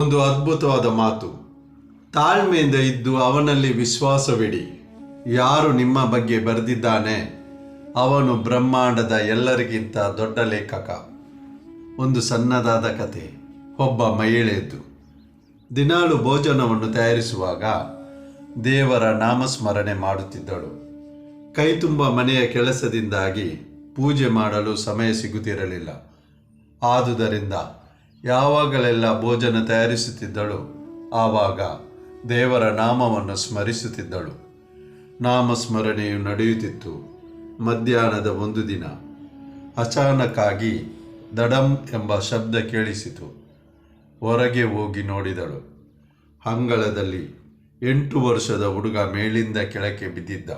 ಒಂದು ಅದ್ಭುತವಾದ ಮಾತು. ತಾಳ್ಮೆಯಿಂದ ಇದ್ದು ಅವನಲ್ಲಿ ವಿಶ್ವಾಸವಿಡಿ. ಯಾರು ನಿಮ್ಮ ಬಗ್ಗೆ ಬರೆದಿದ್ದಾನೆ ಅವನು ಬ್ರಹ್ಮಾಂಡದ ಎಲ್ಲರಿಗಿಂತ ದೊಡ್ಡ ಲೇಖಕ. ಒಂದು ಸಣ್ಣದಾದ ಕತೆ. ಒಬ್ಬ ಮಹಿಳೆಯದ್ದು. ದಿನಾಲು ಭೋಜನವನ್ನು ತಯಾರಿಸುವಾಗ ದೇವರ ನಾಮಸ್ಮರಣೆ ಮಾಡುತ್ತಿದ್ದಳು. ಕೈ ತುಂಬ ಮನೆಯ ಕೆಲಸದಿಂದಾಗಿ ಪೂಜೆ ಮಾಡಲು ಸಮಯ ಸಿಗುತ್ತಿರಲಿಲ್ಲ. ಆದುದರಿಂದ ಯಾವಾಗಲೆಲ್ಲ ಭೋಜನ ತಯಾರಿಸುತ್ತಿದ್ದಳು ಆವಾಗ ದೇವರ ನಾಮವನ್ನು ಸ್ಮರಿಸುತ್ತಿದ್ದಳು. ನಾಮಸ್ಮರಣೆಯು ನಡೆಯುತ್ತಿತ್ತು. ಮಧ್ಯಾಹ್ನದ ಒಂದು ದಿನ ಅಚಾನಕ್ಕಾಗಿ ದಡಂ ಎಂಬ ಶಬ್ದ ಕೇಳಿಸಿತು. ಹೊರಗೆ ಹೋಗಿ ನೋಡಿದಳು. ಅಂಗಳದಲ್ಲಿ 8 ವರ್ಷದ ಹುಡುಗ ಮೇಲಿಂದ ಕೆಳಕ್ಕೆ ಬಿದ್ದಿದ್ದ.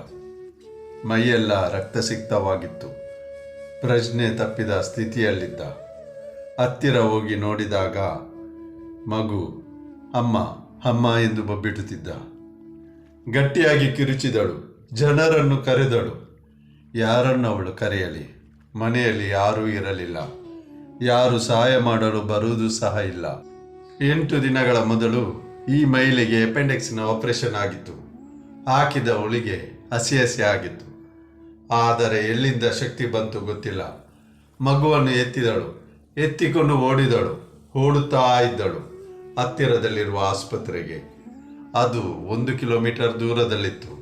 ಮೈಯೆಲ್ಲ ರಕ್ತಸಿಕ್ತವಾಗಿತ್ತು. ಪ್ರಜ್ಞೆ ತಪ್ಪಿದ ಸ್ಥಿತಿಯಲ್ಲಿದ್ದ. ಹತ್ತಿರ ಹೋಗಿ ನೋಡಿದಾಗ ಮಗು ಅಮ್ಮ ಅಮ್ಮ ಎಂದು ಬಬ್ಬಿಡುತ್ತಿದ್ದ. ಗಟ್ಟಿಯಾಗಿ ಕಿರುಚಿದಳು. ಜನರನ್ನು ಕರೆದಳು. ಯಾರನ್ನು ಅವಳು ಕರೆಯಲಿ? ಮನೆಯಲ್ಲಿ ಯಾರೂ ಇರಲಿಲ್ಲ. ಯಾರು ಸಹಾಯ ಮಾಡಲು ಬರುವುದು ಸಹ ಇಲ್ಲ. 8 ದಿನಗಳ ಮೊದಲು ಈ ಮಹಿಳೆಗೆ ಅಪೆಂಡಿಕ್ಸ್ನ ಆಪರೇಷನ್ ಆಗಿತ್ತು. ಹಾಕಿದ ಹುಳಿಗೆ ಹಸಿ ಹಸಿ ಆಗಿತ್ತು. ಆದರೆ ಎಲ್ಲಿಂದ ಶಕ್ತಿ ಬಂತು ಗೊತ್ತಿಲ್ಲ. ಮಗುವನ್ನು ಎತ್ತಿದಳು. ಎತ್ತಿಕೊಂಡು ಓಡುತ್ತಾ ಇದ್ದಳು ಹತ್ತಿರದಲ್ಲಿರುವ ಆಸ್ಪತ್ರೆಗೆ. ಅದು 1 ಕಿಲೋಮೀಟರ್ ದೂರದಲ್ಲಿತ್ತು.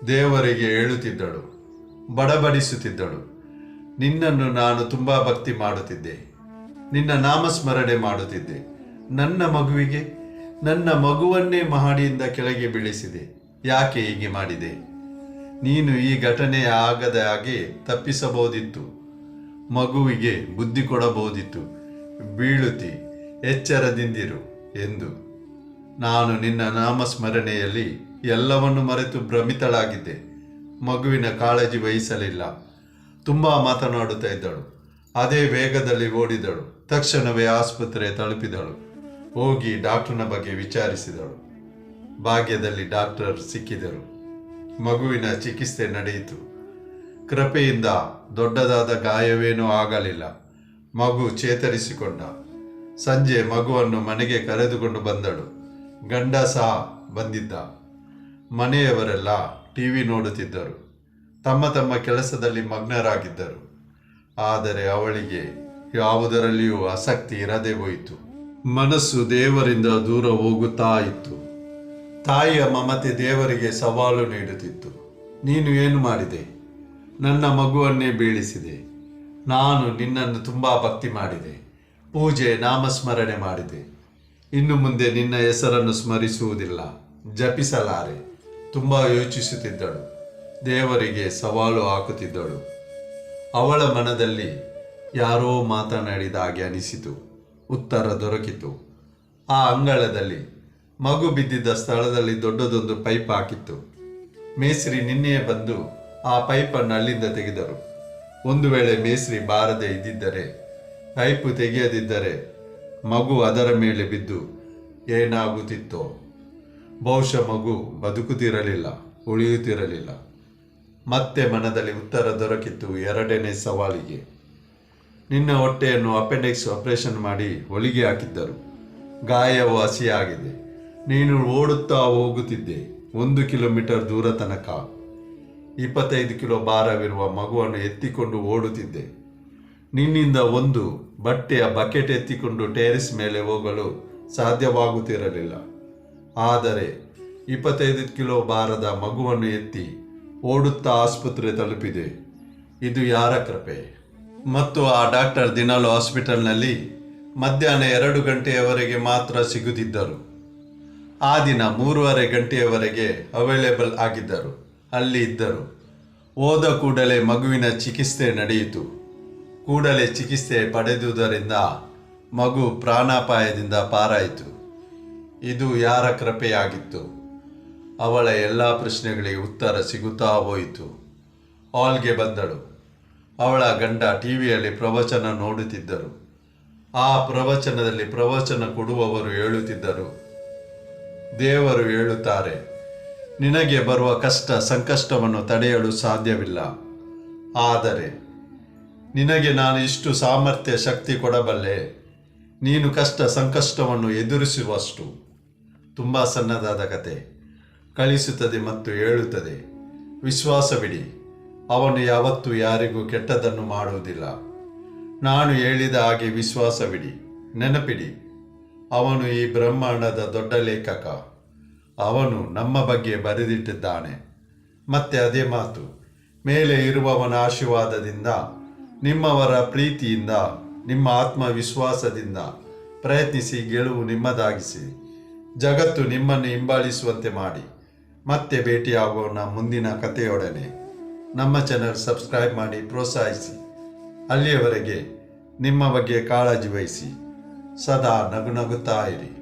ದೇವರಿಗೆ ಹೇಳುತ್ತಿದ್ದಳು, ಬಡಬಡಿಸುತ್ತಿದ್ದಳು. ನಿನ್ನನ್ನು ನಾನು ತುಂಬ ಭಕ್ತಿ ಮಾಡುತ್ತಿದ್ದೆ. ನಿನ್ನ ನಾಮಸ್ಮರಣೆ ಮಾಡುತ್ತಿದ್ದೆ. ನನ್ನ ಮಗುವನ್ನೇ ಮಹಡಿಯಿಂದ ಕೆಳಗೆ ಬೀಳಿಸಿದೆ. ಯಾಕೆ ಹೀಗೆ ಮಾಡಿದೆ? ನೀನು ಈ ಘಟನೆ ಆಗದ ಹಾಗೆ ತಪ್ಪಿಸಬಹುದಿತ್ತು. ಮಗುವಿಗೆ ಬುದ್ಧಿ ಕೊಡಬಹುದಿತ್ತು. ಬೀಳುತ್ತಿ, ಎಚ್ಚರದಿಂದಿರು ಎಂದು. ನಾನು ನಿನ್ನ ನಾಮಸ್ಮರಣೆಯಲ್ಲಿ ಎಲ್ಲವನ್ನು ಮರೆತು ಭ್ರಮಿತಳಾಗಿದ್ದೆ. ಮಗುವಿನ ಕಾಳಜಿ ವಹಿಸಲಿಲ್ಲ. ತುಂಬ ಮಾತನಾಡುತ್ತಾ ಇದ್ದಳು. ಅದೇ ವೇಗದಲ್ಲಿ ಓಡಿದಳು. ತಕ್ಷಣವೇ ಆಸ್ಪತ್ರೆ ತಲುಪಿದಳು. ಹೋಗಿ ಡಾಕ್ಟರ್ನ ಬಗ್ಗೆ ವಿಚಾರಿಸಿದಳು. ಭಾಗ್ಯದಲ್ಲಿ ಡಾಕ್ಟರ್ ಸಿಕ್ಕಿದರು. ಮಗುವಿನ ಚಿಕಿತ್ಸೆ ನಡೆಯಿತು. ಕೃಪೆಯಿಂದ ದೊಡ್ಡದಾದ ಗಾಯವೇನೂ ಆಗಲಿಲ್ಲ. ಮಗು ಚೇತರಿಸಿಕೊಂಡ. ಸಂಜೆ ಮಗುವನ್ನು ಮನೆಗೆ ಕರೆದುಕೊಂಡು ಬಂದಳು. ಗಂಡ ಸಹ ಬಂದಿದ್ದ. ಮನೆಯವರೆಲ್ಲ ಟಿವಿ ನೋಡುತ್ತಿದ್ದರು. ತಮ್ಮ ತಮ್ಮ ಕೆಲಸದಲ್ಲಿ ಮಗ್ನರಾಗಿದ್ದರು. ಆದರೆ ಅವಳಿಗೆ ಯಾವುದರಲ್ಲಿಯೂ ಆಸಕ್ತಿ ಇರದೇ ಹೋಯಿತು. ಮನಸ್ಸು ದೇವರಿಂದ ದೂರ ಹೋಗುತ್ತಾ ಇತ್ತು. ತಾಯಿಯ ಮಮತೆ ದೇವರಿಗೆ ಸವಾಲು ನೀಡುತ್ತಿತ್ತು. ನೀನು ಏನು ಮಾಡಿದೆ? ನನ್ನ ಮಗುವನ್ನೇ ಬೀಳಿಸಿದೆ. ನಾನು ನಿನ್ನನ್ನು ತುಂಬ ಭಕ್ತಿ ಮಾಡಿದೆ. ಪೂಜೆ ನಾಮಸ್ಮರಣೆ ಮಾಡಿದೆ. ಇನ್ನು ಮುಂದೆ ನಿನ್ನ ಹೆಸರನ್ನು ಸ್ಮರಿಸುವುದಿಲ್ಲ, ಜಪಿಸಲಾರೆ. ತುಂಬ ಯೋಚಿಸುತ್ತಿದ್ದಳು. ದೇವರಿಗೆ ಸವಾಲು ಹಾಕುತ್ತಿದ್ದಳು. ಅವಳ ಮನದಲ್ಲಿ ಯಾರೋ ಮಾತನಾಡಿದ ಹಾಗೆ ಅನಿಸಿತು. ಉತ್ತರ ದೊರಕಿತು. ಆ ಅಂಗಳದಲ್ಲಿ ಮಗು ಬಿದ್ದಿದ್ದ ಸ್ಥಳದಲ್ಲಿ ದೊಡ್ಡದೊಂದು ಪೈಪ್ ಹಾಕಿತ್ತು. ಮೇಸ್ತ್ರಿ ನಿನ್ನೆಯೇ ಬಂದು ಆ ಪೈಪನ್ನು ಅಲ್ಲಿಂದ ತೆಗೆದರು. ಒಂದು ವೇಳೆ ಮೇಸ್ತ್ರಿ ಬಾರದೆ ಇದ್ದಿದ್ದರೆ, ಪೈಪು ತೆಗೆಯದಿದ್ದರೆ ಮಗು ಅದರ ಮೇಲೆ ಬಿದ್ದು ಏನಾಗುತ್ತಿತ್ತೋ? ಬಹುಶಃ ಮಗು ಬದುಕುತ್ತಿರಲಿಲ್ಲ, ಉಳಿಯುತ್ತಿರಲಿಲ್ಲ. ಮತ್ತೆ ಮನದಲ್ಲಿ ಉತ್ತರ ದೊರಕಿತ್ತು 2ನೇ ಸವಾಲಿಗೆ. ನಿನ್ನ ಹೊಟ್ಟೆಯನ್ನು ಅಪೆಂಡಿಕ್ಸ್ ಆಪರೇಷನ್ ಮಾಡಿ ಹೊಲಿಗೆ ಹಾಕಿದ್ದರು. ಗಾಯವು ಹಸಿಯಾಗಿದೆ. ನೀನು ಓಡುತ್ತಾ ಹೋಗುತ್ತಿದ್ದೆ 1 ಕಿಲೋಮೀಟರ್ ದೂರ ತನಕ. 25 ಕಿಲೋ ಭಾರವಿರುವ ಮಗುವನ್ನು ಎತ್ತಿಕೊಂಡು ಓಡುತ್ತಿದ್ದೆ. ನಿನ್ನಿಂದ ಒಂದು ಬಟ್ಟೆಯ ಬಕೆಟ್ ಎತ್ತಿಕೊಂಡು ಟೆರೆಸ್ ಮೇಲೆ ಹೋಗಲು ಸಾಧ್ಯವಾಗುತ್ತಿರಲಿಲ್ಲ. ಆದರೆ 25 ಕಿಲೋ ಭಾರದ ಮಗುವನ್ನು ಎತ್ತಿ ಓಡುತ್ತಾ ಆಸ್ಪತ್ರೆ ತಲುಪಿದೆ. ಇದು ಯಾರ ಕೃಪೆ? ಮತ್ತು ಆ ಡಾಕ್ಟರ್ ದಿನಾಲು ಹಾಸ್ಪಿಟಲ್ನಲ್ಲಿ ಮಧ್ಯಾಹ್ನ 2 ಗಂಟೆಯವರೆಗೆ ಮಾತ್ರ ಸಿಗುತ್ತಿದ್ದರು. ಆ ದಿನ 3:30 ಗಂಟೆಯವರೆಗೆ ಅವೈಲೇಬಲ್ ಆಗಿದ್ದರು. ಅಲ್ಲಿ ಇದ್ದರು. ಹೋದ ಕೂಡಲೇ ಮಗುವಿನ ಚಿಕಿತ್ಸೆ ನಡೆಯಿತು. ಕೂಡಲೇ ಚಿಕಿತ್ಸೆ ಪಡೆದುದರಿಂದ ಮಗು ಪ್ರಾಣಾಪಾಯದಿಂದ ಪಾರಾಯಿತು. ಇದು ಯಾರ ಕೃಪೆಯಾಗಿತ್ತು? ಅವಳ ಎಲ್ಲ ಪ್ರಶ್ನೆಗಳಿಗೆ ಉತ್ತರ ಸಿಗುತ್ತಾ ಹೋಯಿತು. ಹಾಲ್ಗೆ ಬಂದಳು. ಅವಳ ಗಂಡ ಟಿವಿಯಲ್ಲಿ ಪ್ರವಚನ ನೋಡುತ್ತಿದ್ದರು. ಆ ಪ್ರವಚನದಲ್ಲಿ ಪ್ರವಚನ ಕೊಡುವವರು ಹೇಳುತ್ತಿದ್ದರು, ದೇವರು ಹೇಳುತ್ತಾರೆ, ನಿನಗೆ ಬರುವ ಕಷ್ಟ ಸಂಕಷ್ಟವನ್ನು ತಡೆಯಲು ಸಾಧ್ಯವಿಲ್ಲ. ಆದರೆ ನಿನಗೆ ನಾನು ಇಷ್ಟು ಸಾಮರ್ಥ್ಯ ಶಕ್ತಿ ಕೊಡಬಲ್ಲೆ. ನೀನು ಕಷ್ಟ ಸಂಕಷ್ಟವನ್ನು ಎದುರಿಸುವಷ್ಟು ತುಂಬ ಸಣ್ಣದಾದ ಕತೆ ಕಳಿಸುತ್ತದೆ ಮತ್ತು ಹೇಳುತ್ತದೆ. ವಿಶ್ವಾಸವಿಡಿ, ಅವನು ಯಾವತ್ತೂ ಯಾರಿಗೂ ಕೆಟ್ಟದನ್ನು ಮಾಡುವುದಿಲ್ಲ. ನಾನು ಹೇಳಿದ ಹಾಗೆ ವಿಶ್ವಾಸವಿಡಿ. ನೆನಪಿಡಿ, ಅವನು ಈ ಬ್ರಹ್ಮಾಂಡದ ದೊಡ್ಡ ಲೇಖಕ. ಅವನು ನಮ್ಮ ಬಗ್ಗೆ ಬರೆದಿಟ್ಟಿದ್ದಾನೆ. ಮತ್ತೆ ಅದೇ ಮಾತು, ಮೇಲೆ ಇರುವವನ ಆಶೀರ್ವಾದದಿಂದ, ನಿಮ್ಮವರ ಪ್ರೀತಿಯಿಂದ, ನಿಮ್ಮ ಆತ್ಮವಿಶ್ವಾಸದಿಂದ ಪ್ರಯತ್ನಿಸಿ ಗೆಲುವು ನಿಮ್ಮದಾಗಿಸಿ. ಜಗತ್ತು ನಿಮ್ಮನ್ನು ಹಿಂಬಾಲಿಸುವಂತೆ ಮಾಡಿ. ಮತ್ತೆ ಭೇಟಿಯಾಗೋಣ ಮುಂದಿನ ಕಥೆಯೊಡನೆ. ನಮ್ಮ ಚಾನಲ್ ಸಬ್ಸ್ಕ್ರೈಬ್ ಮಾಡಿ ಪ್ರೋತ್ಸಾಹಿಸಿ. ಅಲ್ಲಿಯವರೆಗೆ ನಿಮ್ಮ ಬಗ್ಗೆ ಕಾಳಜಿ ವಹಿಸಿ. ಸದಾ ನಗುನಗುತ್ತಾ ಇರಿ.